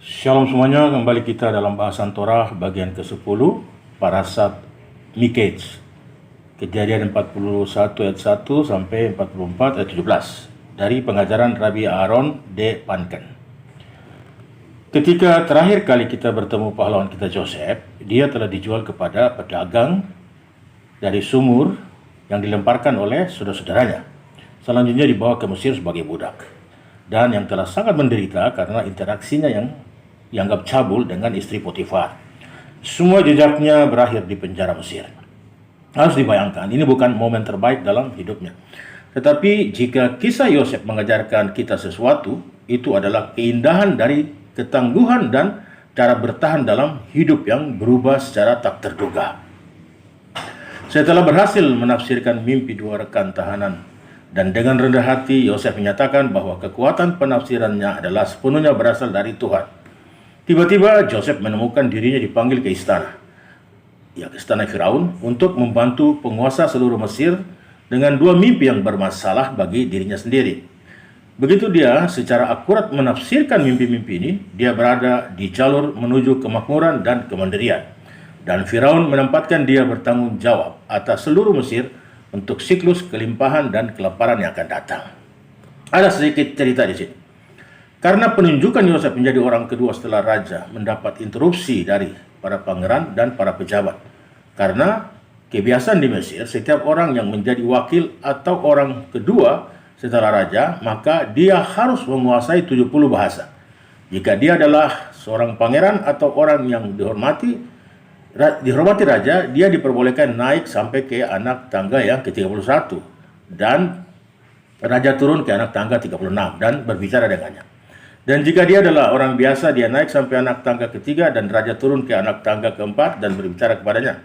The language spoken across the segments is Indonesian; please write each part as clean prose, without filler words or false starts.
Shalom semuanya, kembali kita dalam bahasan Torah bagian ke-10, Parashat Miketz. Kejadian 41 ayat 1 sampai 44 ayat 17 dari pengajaran Rabbi Aaron D. Panken. Ketika terakhir kali kita bertemu pahlawan kita Joseph, dia telah dijual kepada pedagang dari sumur yang dilemparkan oleh saudara-saudaranya. Selanjutnya dibawa ke Mesir sebagai budak. Dan yang telah sangat menderita karena interaksinya yang dianggap cabul dengan istri Potifar. Semua jejaknya berakhir di penjara Mesir. Harus dibayangkan, ini bukan momen terbaik dalam hidupnya. Tetapi jika kisah Yosef mengajarkan kita sesuatu, itu adalah keindahan dari ketangguhan dan cara bertahan dalam hidup yang berubah secara tak terduga. Setelah berhasil menafsirkan mimpi dua rekan tahanan, dan dengan rendah hati Yosef menyatakan bahwa kekuatan penafsirannya adalah sepenuhnya berasal dari Tuhan. Tiba-tiba Joseph menemukan dirinya dipanggil ke istana, ke istana Firaun, untuk membantu penguasa seluruh Mesir dengan dua mimpi yang bermasalah bagi dirinya sendiri. Begitu dia secara akurat menafsirkan mimpi-mimpi ini, dia berada di jalur menuju kemakmuran dan kemandirian. Dan Firaun menempatkan dia bertanggung jawab atas seluruh Mesir untuk siklus kelimpahan dan kelaparan yang akan datang. Ada sedikit cerita di sini. Karena penunjukan Yosef menjadi orang kedua setelah raja mendapat interupsi dari para pangeran dan para pejabat. Karena kebiasaan di Mesir, setiap orang yang menjadi wakil atau orang kedua setelah raja, maka dia harus menguasai 70 bahasa. Jika dia adalah seorang pangeran atau orang yang dihormati raja, dia diperbolehkan naik sampai ke anak tangga yang ke-31. Dan raja turun ke anak tangga 36 dan berbicara dengannya. Dan jika dia adalah orang biasa, dia naik sampai anak tangga ketiga dan raja turun ke anak tangga keempat dan berbicara kepadanya.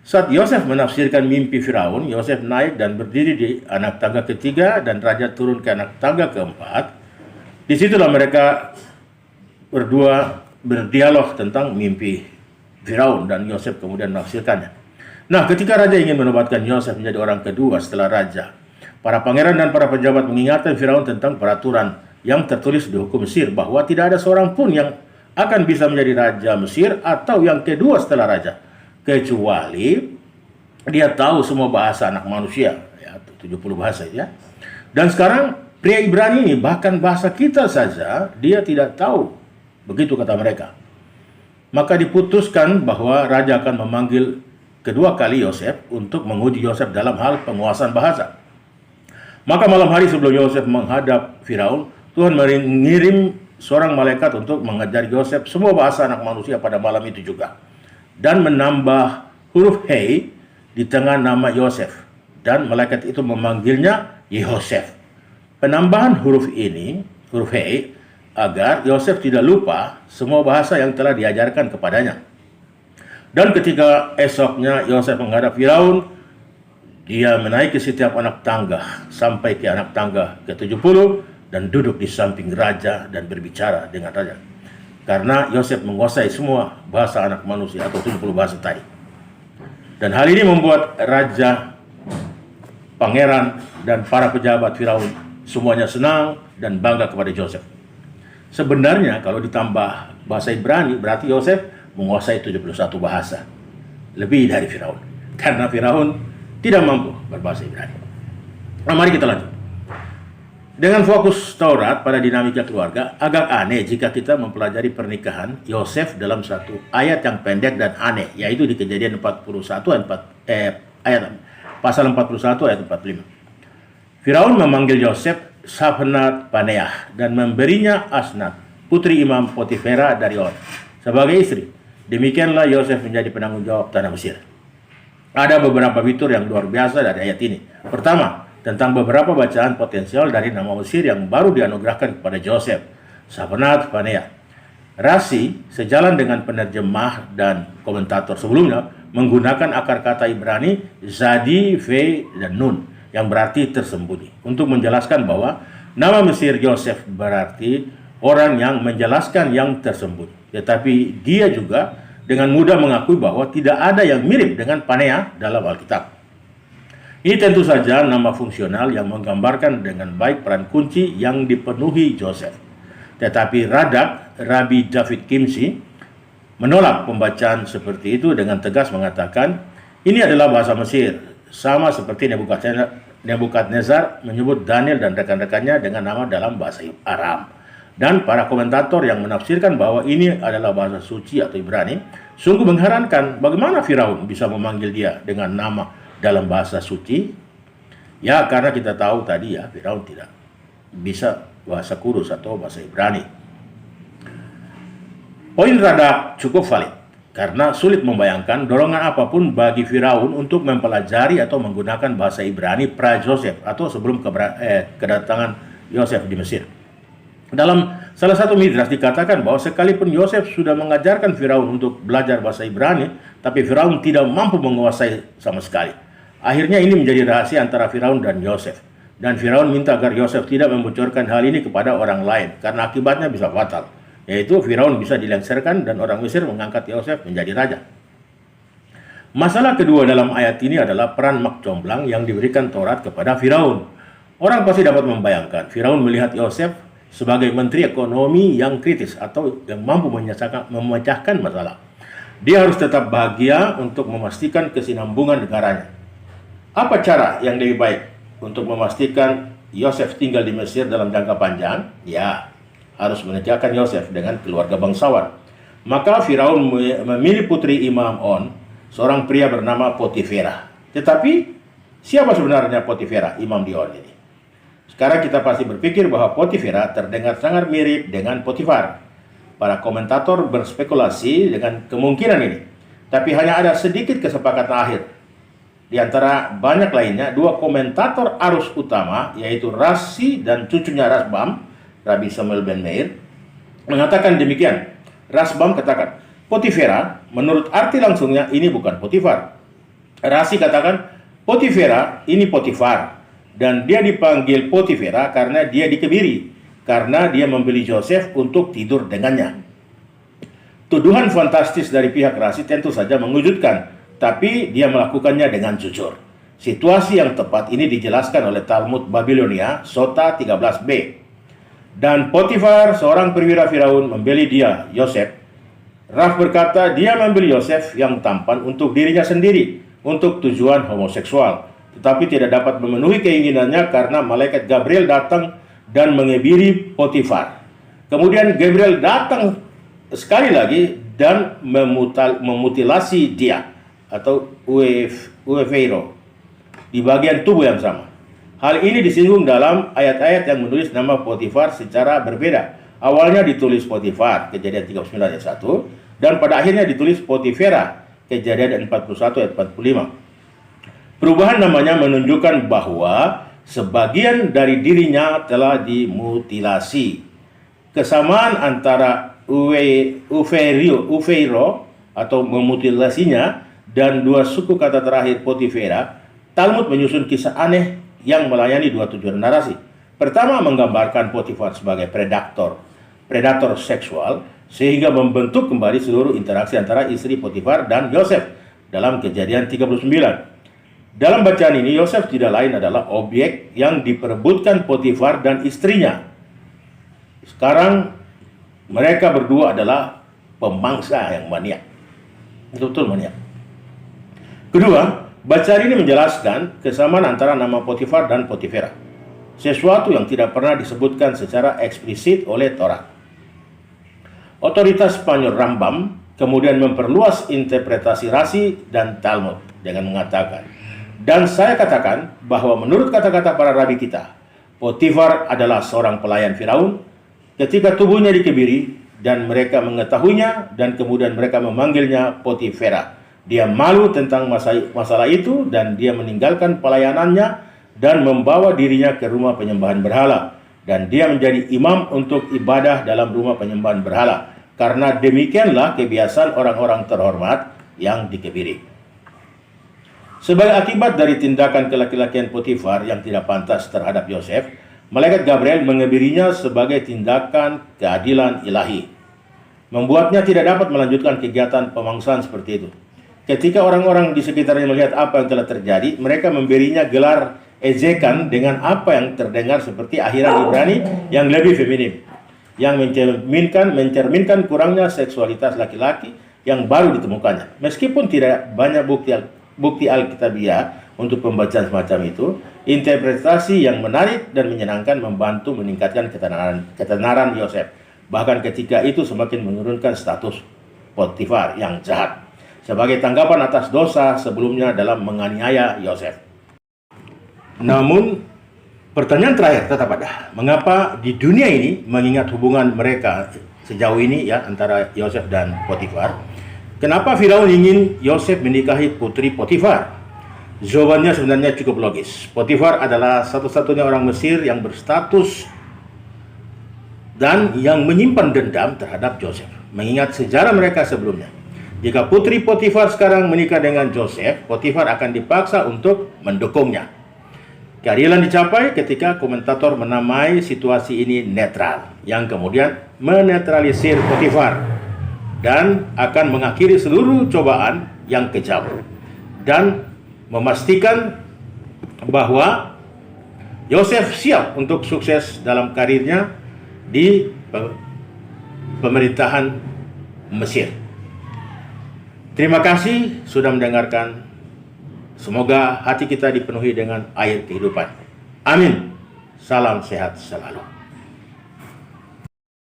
Saat Yosef menafsirkan mimpi Firaun, Yosef naik dan berdiri di anak tangga ketiga dan raja turun ke anak tangga keempat. Disitulah mereka berdua berdialog tentang mimpi Firaun dan Yosef kemudian menafsirkannya. Nah, ketika raja ingin menobatkan Yosef menjadi orang kedua setelah raja, para pangeran dan para pejabat mengingatkan Firaun tentang peraturan yang tertulis di hukum Mesir, bahwa tidak ada seorang pun yang akan bisa menjadi raja Mesir atau yang kedua setelah raja, kecuali dia tahu semua bahasa anak manusia, 70 bahasa ya. Dan sekarang pria Ibrani ini, bahkan bahasa kita saja dia tidak tahu, begitu kata mereka. Maka diputuskan bahwa raja akan memanggil kedua kali Yosef untuk menguji Yosef dalam hal penguasaan bahasa. Maka malam hari sebelum Yosef menghadap Firaun, Tuhan mengirim seorang malaikat untuk mengajar Yosef semua bahasa anak manusia pada malam itu juga. Dan menambah huruf Hei di tengah nama Yosef. Dan malaikat itu memanggilnya Yehosef. Penambahan huruf ini, huruf Hei, agar Yosef tidak lupa semua bahasa yang telah diajarkan kepadanya. Dan ketika esoknya Yosef menghadap Firaun, dia menaiki setiap anak tangga sampai ke anak tangga ke-70 dan duduk di samping raja dan berbicara dengan raja. Karena Yosef menguasai semua bahasa anak manusia atau 70 bahasa tadi. Dan hal ini membuat raja, pangeran, dan para pejabat Firaun semuanya senang dan bangga kepada Yosef. Sebenarnya kalau ditambah bahasa Ibrani, berarti Yosef menguasai 71 bahasa. Lebih dari Firaun. Karena Firaun tidak mampu berbahasa Ibrani. Nah, mari kita lanjut. Dengan fokus Taurat pada dinamika keluarga, agak aneh jika kita mempelajari pernikahan Yosef dalam satu ayat yang pendek dan aneh, yaitu di Kejadian 41 ayat pasal 41 ayat 45. Firaun memanggil Yosef Safnat Paneah dan memberinya Asnat, putri Imam Potifera dari On, sebagai istri. Demikianlah Yosef menjadi penanggung jawab tanah Mesir. Ada beberapa fitur yang luar biasa dari ayat ini. Pertama, tentang beberapa bacaan potensial dari nama Mesir yang baru dianugerahkan kepada Joseph, Safnat Paneah. Rasi, sejalan dengan penerjemah dan komentator sebelumnya, menggunakan akar kata Ibrani Zadi, Ve, dan Nun, yang berarti tersembunyi, untuk menjelaskan bahwa nama Mesir Yosef berarti orang yang menjelaskan yang tersembunyi. Tetapi dia juga dengan mudah mengakui bahwa tidak ada yang mirip dengan Paneah dalam Alkitab. Ini tentu saja nama fungsional yang menggambarkan dengan baik peran kunci yang dipenuhi Joseph. Tetapi Rabbi David Kimsi menolak pembacaan seperti itu dengan tegas mengatakan, ini adalah bahasa Mesir, sama seperti Nebukadnezar menyebut Daniel dan rekan-rekannya dengan nama dalam bahasa Aram. Dan para komentator yang menafsirkan bahwa ini adalah bahasa suci atau Ibrani, sungguh mengherankan bagaimana Firaun bisa memanggil dia dengan nama dalam bahasa suci. Ya, karena kita tahu tadi ya, Firaun tidak bisa bahasa Kudus atau bahasa Ibrani. Poin Radak cukup valid, karena sulit membayangkan dorongan apapun bagi Firaun untuk mempelajari atau menggunakan bahasa Ibrani pra-Yosef atau sebelum kedatangan Yosef di Mesir. Dalam salah satu midrash dikatakan bahwa sekalipun Yosef sudah mengajarkan Firaun untuk belajar bahasa Ibrani, tapi Firaun tidak mampu menguasai sama sekali. Akhirnya ini menjadi rahasia antara Firaun dan Yosef. Dan Firaun minta agar Yosef tidak membocorkan hal ini kepada orang lain, karena akibatnya bisa fatal. Yaitu Firaun bisa dilengsarkan dan orang Mesir mengangkat Yosef menjadi raja. Masalah kedua dalam ayat ini adalah peran mak comblang yang diberikan Taurat kepada Firaun. Orang pasti dapat membayangkan Firaun melihat Yosef sebagai menteri ekonomi yang kritis atau yang mampu memecahkan masalah. Dia harus tetap bahagia untuk memastikan kesinambungan negaranya. Apa cara yang lebih baik untuk memastikan Yosef tinggal di Mesir dalam jangka panjang? Ya, harus menikahkan Yosef dengan keluarga bangsawan. Maka Firaun memilih putri Imam On, seorang pria bernama Potifera. Tetapi siapa sebenarnya Potifera, Imam di On ini? Sekarang kita pasti berpikir bahwa Potifera terdengar sangat mirip dengan Potifar. Para komentator berspekulasi dengan kemungkinan ini. Tapi hanya ada sedikit kesepakatan akhir. Di antara banyak lainnya, dua komentator arus utama, yaitu Rashi dan cucunya Rasbam, Rabbi Samuel ben Meir, mengatakan demikian. Rasbam katakan, Potifera, menurut arti langsungnya ini bukan Potifar. Rashi katakan, Potifera, ini Potifar. Dan dia dipanggil Potifera karena dia dikebiri, karena dia membeli Yosef untuk tidur dengannya. Tuduhan fantastis dari pihak Rashi tentu saja mengejutkan, tapi dia melakukannya dengan jujur. Situasi yang tepat ini dijelaskan oleh Talmud Babilonia, Sota 13b. Dan Potifar, seorang perwira Firaun, membeli dia, Yosef. Raf berkata dia membeli Yosef yang tampan untuk dirinya sendiri, untuk tujuan homoseksual. Tetapi tidak dapat memenuhi keinginannya karena malaikat Gabriel datang dan mengebiri Potifar. Kemudian Gabriel datang sekali lagi dan memutilasi dia atau uefeiro di bagian tubuh yang sama. Hal ini disinggung dalam ayat-ayat yang menulis nama Potifar secara berbeda. Awalnya ditulis Potifar, Kejadian 39 ayat 1, dan pada akhirnya ditulis Potifera, Kejadian 41 ayat 45. Perubahan namanya menunjukkan bahwa sebagian dari dirinya telah dimutilasi. Kesamaan antara uveiro atau memutilasinya dan dua suku kata terakhir Potifera, Talmud menyusun kisah aneh yang melayani dua tujuan narasi. Pertama, menggambarkan Potifar sebagai predator seksual, sehingga membentuk kembali seluruh interaksi antara istri Potifar dan Yosef dalam Kejadian 39. Dalam bacaan ini, Yosef tidak lain adalah objek yang diperebutkan Potifar dan istrinya. Sekarang mereka berdua adalah pemangsa yang maniak. Betul-betul maniak. Kedua, bacaan ini menjelaskan kesamaan antara nama Potifar dan Potifera, sesuatu yang tidak pernah disebutkan secara eksplisit oleh Taurat. Otoritas Spanyol Rambam kemudian memperluas interpretasi Rashi dan Talmud dengan mengatakan, dan saya katakan bahwa menurut kata-kata para rabi kita, Potifar adalah seorang pelayan Firaun ketika tubuhnya dikebiri dan mereka mengetahuinya dan kemudian mereka memanggilnya Potifera. Dia malu tentang masalah itu dan dia meninggalkan pelayanannya dan membawa dirinya ke rumah penyembahan berhala. Dan dia menjadi imam untuk ibadah dalam rumah penyembahan berhala. Karena demikianlah kebiasaan orang-orang terhormat yang dikebiri. Sebagai akibat dari tindakan kelaki-lakian Potifar yang tidak pantas terhadap Yosef, malaikat Gabriel mengebirinya sebagai tindakan keadilan ilahi, membuatnya tidak dapat melanjutkan kegiatan pemangsaan seperti itu. Ketika orang-orang di sekitarnya melihat apa yang telah terjadi, mereka memberinya gelar ejekan dengan apa yang terdengar seperti akhiran Ibrani yang lebih feminim. yang mencerminkan kurangnya seksualitas laki-laki yang baru ditemukannya. Meskipun tidak banyak bukti Alkitabiah untuk pembacaan semacam itu, interpretasi yang menarik dan menyenangkan membantu meningkatkan ketenaran Yosef, bahkan ketika itu semakin menurunkan status Potifar yang jahat, sebagai tanggapan atas dosa sebelumnya dalam menganiaya Yosef. Namun, pertanyaan terakhir tetap ada. Mengapa di dunia ini, mengingat hubungan mereka sejauh ini ya antara Yosef dan Potifar, kenapa Firaun ingin Yosef menikahi putri Potifar? Jawabannya sebenarnya cukup logis. Potifar adalah satu-satunya orang Mesir yang berstatus dan yang menyimpan dendam terhadap Yosef, mengingat sejarah mereka sebelumnya. Jika putri Potifar sekarang menikah dengan Yosef, Potifar akan dipaksa untuk mendukungnya. Keadilan dicapai ketika komentator menamai situasi ini netral, yang kemudian menetralisir Potifar dan akan mengakhiri seluruh cobaan yang kejam dan memastikan bahwa Yosef siap untuk sukses dalam karirnya di pemerintahan Mesir. Terima kasih sudah mendengarkan. Semoga hati kita dipenuhi dengan air kehidupan. Amin. Salam sehat selalu.